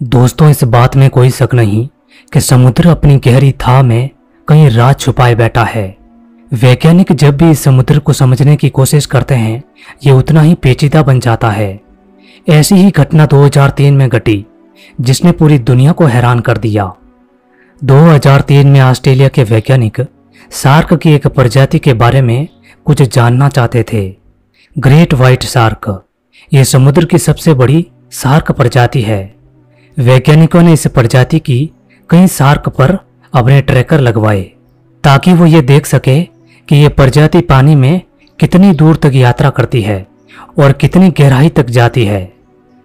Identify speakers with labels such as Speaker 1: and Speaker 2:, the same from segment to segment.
Speaker 1: दोस्तों, इस बात में कोई शक नहीं कि समुद्र अपनी गहरी थाह में कहीं राज छुपाए बैठा है। वैज्ञानिक जब भी इस समुद्र को समझने की कोशिश करते हैं, ये उतना ही पेचीदा बन जाता है। ऐसी ही घटना 2003 में घटी, जिसने पूरी दुनिया को हैरान कर दिया। 2003 में ऑस्ट्रेलिया के वैज्ञानिक शार्क की एक प्रजाति के बारे में कुछ जानना चाहते थे। ग्रेट व्हाइट शार्क, ये समुद्र की सबसे बड़ी शार्क प्रजाति है। वैज्ञानिकों ने इस प्रजाति की कई शार्क पर अपने ट्रैकर लगवाए ताकि वो ये देख सके कि ये प्रजाति पानी में कितनी दूर तक यात्रा करती है और कितनी गहराई तक जाती है।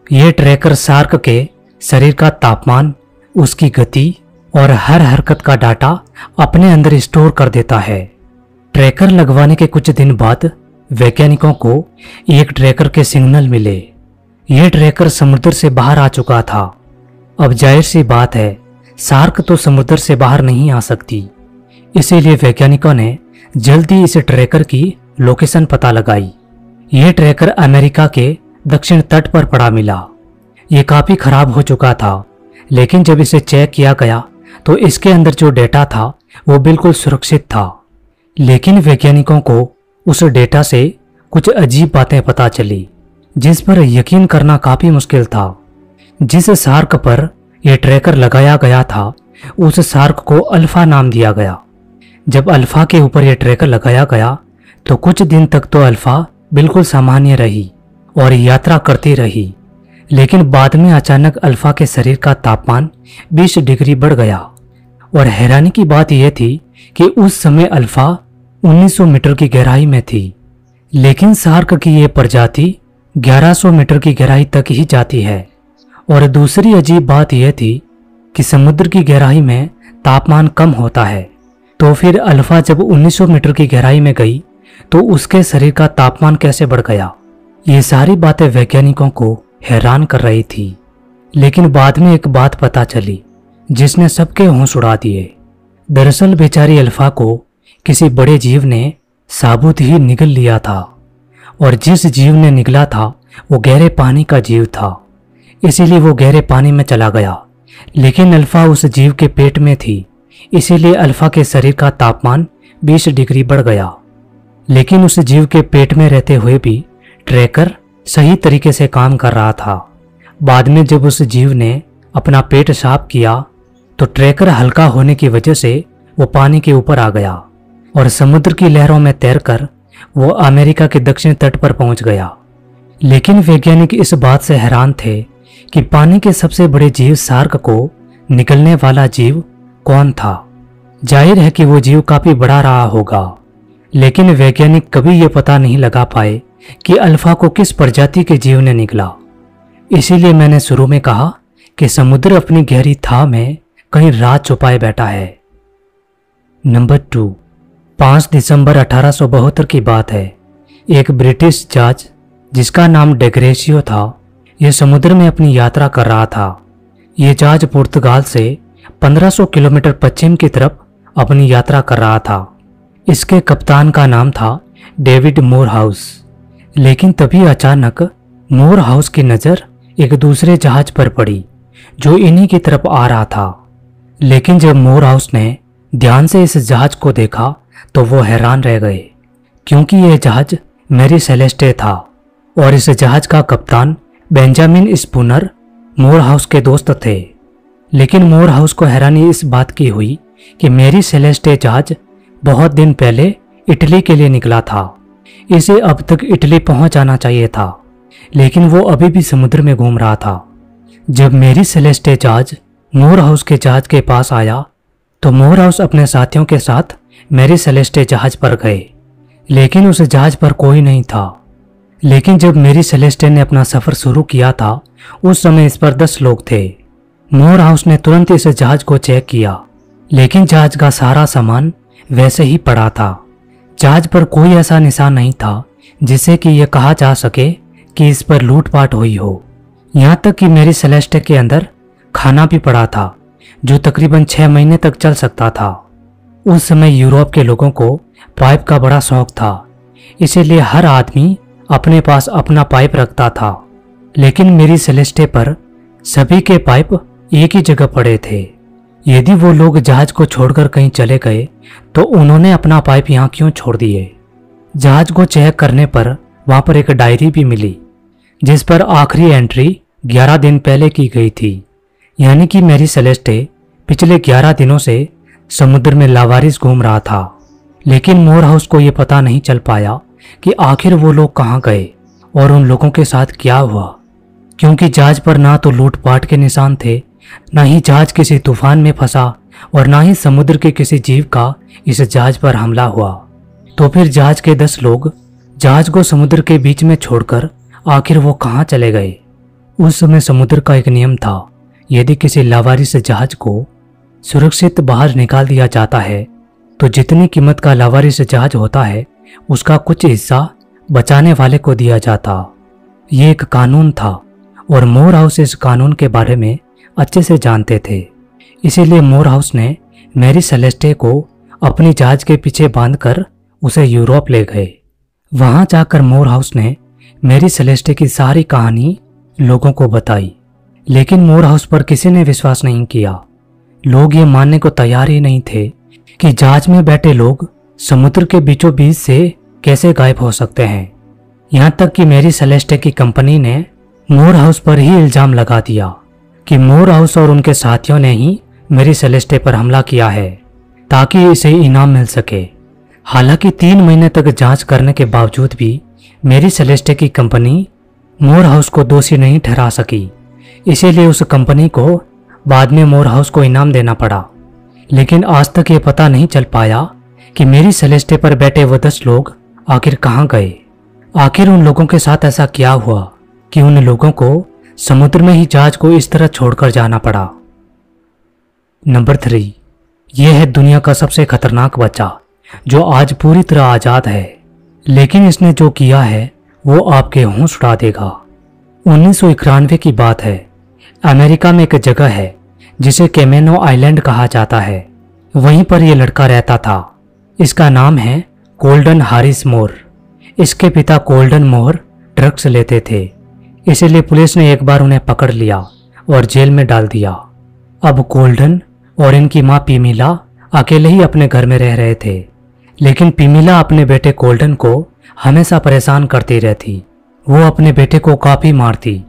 Speaker 1: ये ट्रैकर शार्क के शरीर का तापमान, उसकी गति और हर हरकत का डाटा अपने अंदर स्टोर कर देता है। ट्रैकर लगवाने के कुछ दिन बाद वैज्ञानिकों को एक ट्रैकर के सिग्नल मिले। यह ट्रैकर समुद्र से बाहर आ चुका था। अब जाहिर सी बात है, शार्क तो समुद्र से बाहर नहीं आ सकती, इसीलिए वैज्ञानिकों ने जल्दी इस ट्रैकर की लोकेशन पता लगाई। यह ट्रैकर अमेरिका के दक्षिण तट पर पड़ा मिला। यह काफी खराब हो चुका था, लेकिन जब इसे चेक किया गया तो इसके अंदर जो डेटा था वो बिल्कुल सुरक्षित था। लेकिन वैज्ञानिकों को उस डेटा से कुछ अजीब बातें पता चली, जिस पर यकीन करना काफी मुश्किल था। जिस शार्क पर यह ट्रैकर लगाया गया था, उस शार्क को अल्फा नाम दिया गया। जब अल्फा के ऊपर यह ट्रैकर लगाया गया तो कुछ दिन तक तो अल्फा बिल्कुल सामान्य रही और यात्रा करती रही, लेकिन बाद में अचानक अल्फा के शरीर का तापमान 20 डिग्री बढ़ गया। और हैरानी की बात यह थी कि उस समय अल्फा 1900 मीटर की गहराई में थी, लेकिन शार्क की यह प्रजाति 1100 मीटर की गहराई तक ही जाती है। और दूसरी अजीब बात यह थी कि समुद्र की गहराई में तापमान कम होता है, तो फिर अल्फा जब 1900 मीटर की गहराई में गई तो उसके शरीर का तापमान कैसे बढ़ गया। ये सारी बातें वैज्ञानिकों को हैरान कर रही थी। लेकिन बाद में एक बात पता चली जिसने सबके होश उड़ा दिए। दरअसल बेचारी अल्फा को किसी बड़े जीव ने साबुत ही निगल लिया था, और जिस जीव ने निगला था वो गहरे पानी का जीव था, इसीलिए वो गहरे पानी में चला गया। लेकिन अल्फा उस जीव के पेट में थी, इसीलिए अल्फा के शरीर का तापमान 20 डिग्री बढ़ गया। लेकिन उस जीव के पेट में रहते हुए भी ट्रैकर सही तरीके से काम कर रहा था। बाद में जब उस जीव ने अपना पेट साफ किया तो ट्रैकर हल्का होने की वजह से वो पानी के ऊपर आ गया और समुद्र की लहरों में तैरकर वो अमेरिका के दक्षिण तट पर पहुंच गया। लेकिन वैज्ञानिक इस बात से हैरान थे कि पानी के सबसे बड़े जीव शार्क को निकलने वाला जीव कौन था। जाहिर है कि वो जीव काफी बड़ा रहा होगा, लेकिन वैज्ञानिक कभी ये पता नहीं लगा पाए कि अल्फा को किस प्रजाति के जीव ने निकला। इसीलिए मैंने शुरू में कहा कि समुद्र अपनी गहरी थाह में कहीं राज छुपाए बैठा है। नंबर 2, 5 दिसंबर 1872 की बात है। एक ब्रिटिश जहाज जिसका नाम डेग्रेसियो था, यह समुद्र में अपनी यात्रा कर रहा था। यह जहाज पुर्तगाल से 1500 किलोमीटर पश्चिम की तरफ अपनी यात्रा कर रहा था। इसके कप्तान का नाम था डेविड मोरहाउस। लेकिन तभी अचानक मोरहाउस की नज़र एक दूसरे जहाज पर पड़ी जो इन्हीं की तरफ आ रहा था। लेकिन जब मोरहाउस ने ध्यान से इस जहाज को देखा तो वो हैरान रह गए, क्योंकि यह जहाज मैरी सेलेस्टे था और इस जहाज का कप्तान बेंजामिन स्पूनर मोरहाउस के दोस्त थे। लेकिन मोरहाउस को हैरानी इस बात की हुई कि मैरी सेलेस्टे जहाज बहुत दिन पहले इटली के लिए निकला था। इसे अब तक इटली पहुंच जाना चाहिए था, लेकिन वो अभी भी समुद्र में घूम रहा था। जब मैरी सेलेस्टे जहाज मोरहाउस के जहाज के पास आया तो मोरहाउस अपने साथियों के साथ मैरी सेलेस्टे जहाज पर गए, लेकिन उस जहाज पर कोई नहीं था। लेकिन जब मैरी सेलेस्टे ने अपना सफर शुरू किया था, उस समय इस पर 10 लोग थे। मोरहाउस ने तुरंत इस जहाज को चेक किया, लेकिन जहाज का सारा सामान वैसे ही पड़ा था। जहाज पर कोई ऐसा निशान नहीं था जिससे कि यह कहा जा सके कि इस पर लूटपाट हुई हो। यहाँ तक कि मैरी सेलेस्टे के अंदर खाना भी पड़ा था जो तकरीबन 6 महीने तक चल सकता था। उस समय यूरोप के लोगों को पाइप का बड़ा शौक था, इसीलिए हर आदमी अपने पास अपना पाइप रखता था। लेकिन मैरी सेलेस्टे पर सभी के पाइप एक ही जगह पड़े थे। यदि वो लोग जहाज को छोड़कर कहीं चले गए तो उन्होंने अपना पाइप यहाँ क्यों छोड़ दिए। जहाज को चेक करने पर वहां पर एक डायरी भी मिली जिस पर आखिरी एंट्री 11 दिन पहले की गई थी, यानी कि मैरी सेलेस्टे पिछले 11 दिनों से समुद्र में लावारिस घूम रहा था। लेकिन मोरहाउस को यह पता नहीं चल पाया कि आखिर वो लोग कहाँ गए और उन लोगों के साथ क्या हुआ, क्योंकि जहाज पर ना तो लूटपाट के निशान थे, ना ही जहाज किसी तूफान में फंसा और ना ही समुद्र के किसी जीव का इस जहाज पर हमला हुआ। तो फिर जहाज के 10 लोग जहाज को समुद्र के बीच में छोड़कर आखिर वो कहाँ चले गए। उस समय समुद्र का एक नियम था, यदि किसी लावारिस जहाज को सुरक्षित बाहर निकाल दिया जाता है तो जितनी कीमत का लावारिस जहाज होता है उसका कुछ हिस्सा बचाने वाले को दिया जाता। ये एक कानून था और मोरहाउस इस कानून के बारे में अच्छे से जानते थे। इसीलिए मोरहाउस ने मैरी सेलेस्टे को अपनी जहाज के पीछे बांधकर उसे यूरोप ले गए। वहां जाकर मोरहाउस ने मैरी सेलेस्टे की सारी कहानी लोगों को बताई, लेकिन मोरहाउस पर किसी ने विश्वास नहीं किया। लोग ये मानने को तैयार ही नहीं थे कि जहाज में बैठे लोग समुद्र के बीचों बीच से कैसे गायब हो सकते हैं। यहां तक कि मैरी सेलेस्टे की कंपनी ने मोरहाउस पर ही इल्जाम लगा दिया कि मोरहाउस और उनके साथियों ने ही मैरी सेलेस्टे पर हमला किया है ताकि इसे इनाम मिल सके। हालांकि 3 महीने तक जांच करने के बावजूद भी मैरी सेलेस्टे की कंपनी मोरहाउस को दोषी नहीं ठहरा सकी। इसीलिए उस कंपनी को बाद में मोरहाउस को इनाम देना पड़ा। लेकिन आज तक ये पता नहीं चल पाया कि मैरी सेलेस्टे पर बैठे वो 10 लोग आखिर कहाँ गए। आखिर उन लोगों के साथ ऐसा क्या हुआ कि उन लोगों को समुद्र में ही जहाज को इस तरह छोड़कर जाना पड़ा। नंबर 3, यह है दुनिया का सबसे खतरनाक बच्चा जो आज पूरी तरह आजाद है, लेकिन इसने जो किया है वो आपके होश उड़ा देगा। 1991 की बात है। अमेरिका में एक जगह है जिसे कैमेनो आइलैंड कहा जाता है। वहीं पर यह लड़का रहता था। इसका नाम है कोल्डन हारिस मोर। इसके पिता कोल्डन मोर ड्रग्स लेते थे, इसीलिए पुलिस ने एक बार उन्हें पकड़ लिया और जेल में डाल दिया। अब कोल्डन और इनकी मां पीमिला अकेले ही अपने घर में रह रहे थे, लेकिन पीमिला अपने बेटे कोल्डन को हमेशा परेशान करती रहती। वो अपने बेटे को काफी मारती,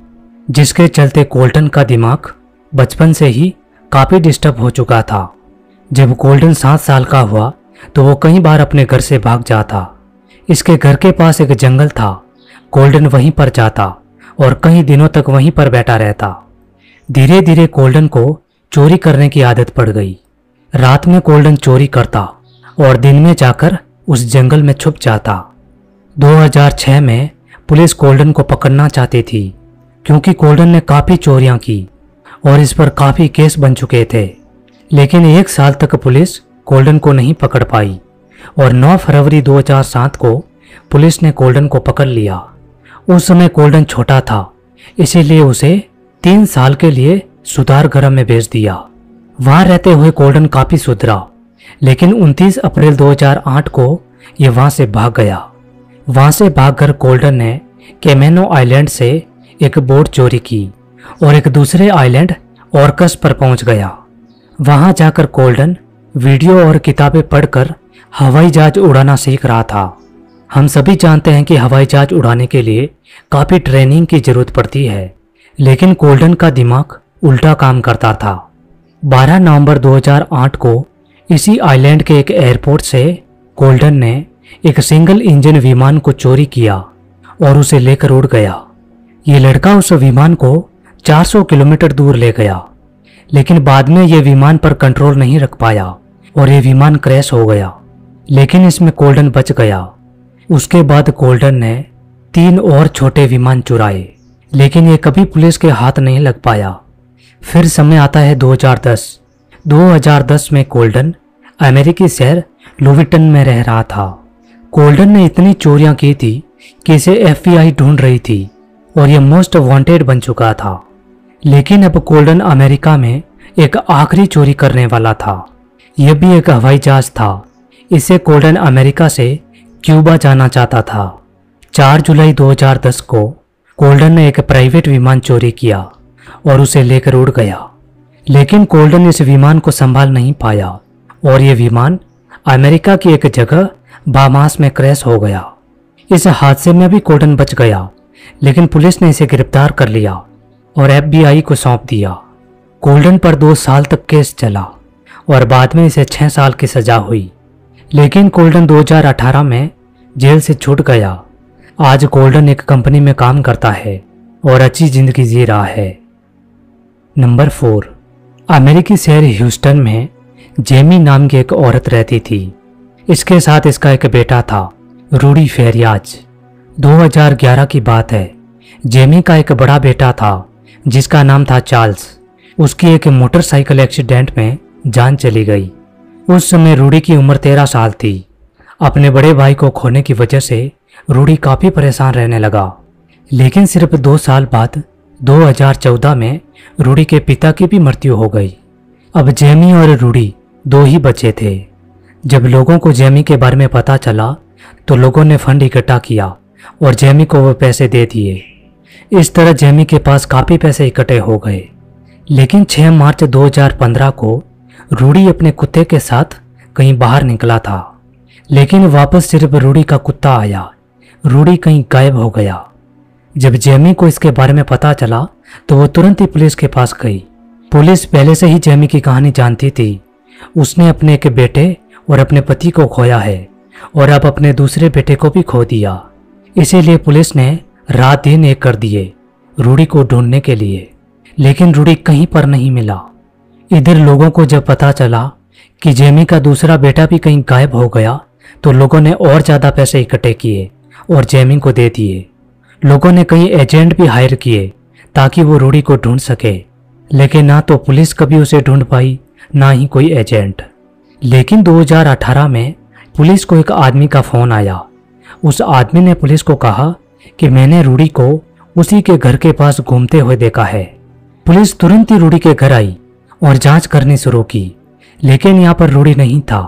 Speaker 1: जिसके चलते कोल्डन का दिमाग बचपन से ही काफी डिस्टर्ब हो चुका था। जब कोल्डन 7 साल का हुआ तो वो कई बार अपने घर से भाग जाता। इसके घर के पास एक जंगल था। कोल्डन वहीं पर जाता और कई दिनों तक वहीं पर बैठा रहता। धीरे धीरे कोल्डन को चोरी करने की आदत पड़ गई। रात में कोल्डन चोरी करता और दिन में जाकर उस जंगल में छुप जाता। 2006 में पुलिस कोल्डन को पकड़ना चाहती थी क्योंकि कोल्डन ने काफी चोरियां की और इस पर काफी केस बन चुके थे। लेकिन 1 साल तक पुलिस कोल्डन को नहीं पकड़ पाई और 9 फरवरी 2007 को पुलिस ने कोल्डन को पकड़ लिया। उस समय कोल्डन छोटा था, इसीलिए उसे 3 साल के लिए सुधार गृह में भेज दिया। वहां रहते हुए कोल्डन काफी सुधरा, लेकिन 29 अप्रैल 2008 को यह वहां से भाग गया। वहां से भागकर कोल्डन ने कैमेनो आइलैंड से एक बोट चोरी की और एक दूसरे आइलैंड ऑर्कस पर पहुंच गया। वहां जाकर कोल्डन वीडियो और किताबें पढ़कर हवाई जहाज उड़ाना सीख रहा था। हम सभी जानते हैं कि हवाई जहाज उड़ाने के लिए काफी ट्रेनिंग की जरूरत पड़ती है, लेकिन कोल्डन का दिमाग उल्टा काम करता था। 12 नवंबर 2008 को इसी आइलैंड के एक एयरपोर्ट से कोल्डन ने एक सिंगल इंजन विमान को चोरी किया और उसे लेकर उड़ गया। ये लड़का उस विमान को 400 किलोमीटर दूर ले गया, लेकिन बाद में यह विमान पर कंट्रोल नहीं रख पाया और यह विमान क्रैश हो गया, लेकिन इसमें कोल्डन बच गया। उसके बाद कोल्डन ने 3 और छोटे विमान चुराए, लेकिन ये कभी पुलिस के हाथ नहीं लग पाया। फिर समय आता है 2010। 2010 में कोल्डन अमेरिकी शहर लुविटन में रह रहा था। कोल्डन ने इतनी चोरियां की थी कि इसे FBI ढूंढ रही थी और यह मोस्ट वांटेड बन चुका था। लेकिन अब कोल्डन अमेरिका में एक आखिरी चोरी करने वाला था। यह भी एक हवाई जहाज था। इससे कोल्डन अमेरिका से क्यूबा जाना चाहता था। 4 जुलाई 2010 को कोल्डन ने एक प्राइवेट विमान चोरी किया और उसे लेकर उड़ गया। लेकिन कोल्डन इस विमान को संभाल नहीं पाया और ये विमान अमेरिका की एक जगह बामास में क्रैश हो गया। इस हादसे में भी कोल्डन बच गया, लेकिन पुलिस ने इसे गिरफ्तार कर लिया और FBI को सौंप दिया। कोल्डन पर 2 साल तक केस चला और बाद में इसे 6 साल की सजा हुई। लेकिन कोल्डन 2018 में जेल से छूट गया। आज कोल्डन एक कंपनी में काम करता है और अच्छी जिंदगी जी रहा है। नंबर 4, अमेरिकी शहर ह्यूस्टन में जेमी नाम की एक औरत रहती थी। इसके साथ इसका एक बेटा था, रूडी फेरियाज। 2011 की बात है। जेमी का एक बड़ा बेटा था जिसका नाम था चार्ल्स। उसकी एक मोटरसाइकिल एक्सीडेंट में जान चली गई। उस समय रूडी की उम्र 13 साल थी। अपने बड़े भाई को खोने की वजह से रूडी काफी परेशान रहने लगा। लेकिन सिर्फ 2 साल बाद 2014 में रूडी के पिता की भी मृत्यु हो गई। अब जेमी और रूडी 2 ही बचे थे। जब लोगों को जेमी के बारे में पता चला तो लोगों ने फंड इकट्ठा किया और जेमी को वो पैसे दे दिए। इस तरह जेमी के पास काफी पैसे इकट्ठे हो गए। लेकिन 6 मार्च 2015 को रूडी अपने कुत्ते के साथ कहीं बाहर निकला था, लेकिन वापस सिर्फ रूडी का कुत्ता आया। रूडी कहीं गायब हो गया। जब जेमी को इसके बारे में पता चला तो वो तुरंत ही पुलिस के पास गई। पुलिस पहले से ही जेमी की कहानी जानती थी। उसने अपने एक बेटे और अपने पति को खोया है और अब अपने दूसरे बेटे को भी खो दिया। इसीलिए पुलिस ने रात दिन एक कर दिए रूडी को ढूंढने के लिए, लेकिन रूडी कहीं पर नहीं मिला। इधर लोगों को जब पता चला कि जेमी का दूसरा बेटा भी कहीं गायब हो गया तो लोगों ने और ज्यादा पैसे इकट्ठे किए और जेमी को दे दिए। लोगों ने कई एजेंट भी हायर किए ताकि वो रूडी को ढूंढ सके, लेकिन ना तो पुलिस कभी उसे ढूंढ पाई ना ही कोई एजेंट। लेकिन 2018 में पुलिस को एक आदमी का फोन आया। उस आदमी ने पुलिस को कहा कि मैंने रूडी को उसी के घर के पास घूमते हुए देखा है। पुलिस तुरंत ही रूडी के घर आई और जांच करनी शुरू की, लेकिन यहाँ पर रूडी नहीं था।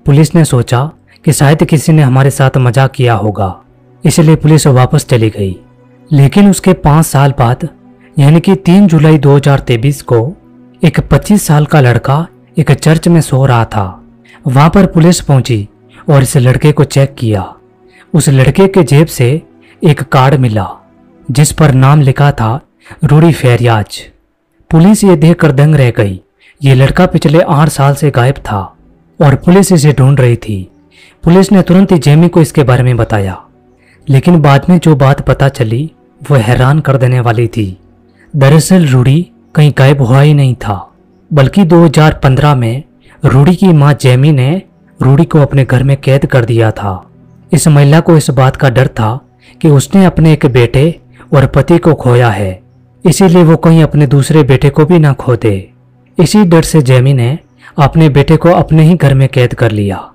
Speaker 1: पुलिस ने सोचा कि शायद किसी ने हमारे साथ मजाक किया होगा, इसलिए पुलिस वापस चली गई। लेकिन उसके 5 साल बाद यानी कि 3 जुलाई 2023 को एक 25 साल का लड़का एक चर्च में सो रहा था। वहां पर पुलिस पहुंची और इस लड़के को चेक किया। उस लड़के के जेब से एक कार्ड मिला जिस पर नाम लिखा था रूडी फेरियाज। पुलिस ये देखकर दंग रह गई। ये लड़का पिछले 8 साल से गायब था और पुलिस इसे ढूंढ रही थी। पुलिस ने तुरंत ही जेमी को इसके बारे में बताया, लेकिन बाद में जो बात पता चली वो हैरान कर देने वाली थी। दरअसल रूडी कहीं गायब हुआ ही नहीं था, बल्कि 2015 में रूडी की मां जेमी ने रूडी को अपने घर में कैद कर दिया था। इस महिला को इस बात का डर था कि उसने अपने एक बेटे और पति को खोया है, इसीलिए वो कहीं अपने दूसरे बेटे को भी ना खो दे। इसी डर से जेमी ने अपने बेटे को अपने ही घर में कैद कर लिया।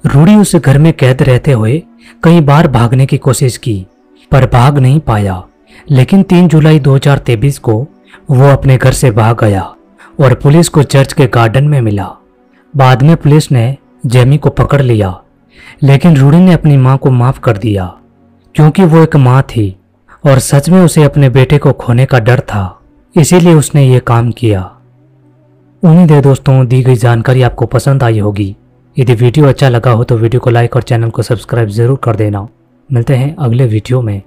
Speaker 1: रूडी उस घर में कैद रहते हुए कई बार भागने की कोशिश की पर भाग नहीं पाया। लेकिन 3 जुलाई 2023 को वो अपने घर से भाग गया और पुलिस को चर्च के गार्डन में मिला। बाद में पुलिस ने जेमी को पकड़ लिया, लेकिन रूडी ने अपनी मां को माफ कर दिया क्योंकि वो एक मां थी और सच में उसे अपने बेटे को खोने का डर था, इसीलिए उसने ये काम किया। उम्मीद है दोस्तों दी गई जानकारी आपको पसंद आई होगी। यदि वीडियो अच्छा लगा हो तो वीडियो को लाइक और चैनल को सब्सक्राइब जरूर कर देना। मिलते हैं अगले वीडियो में।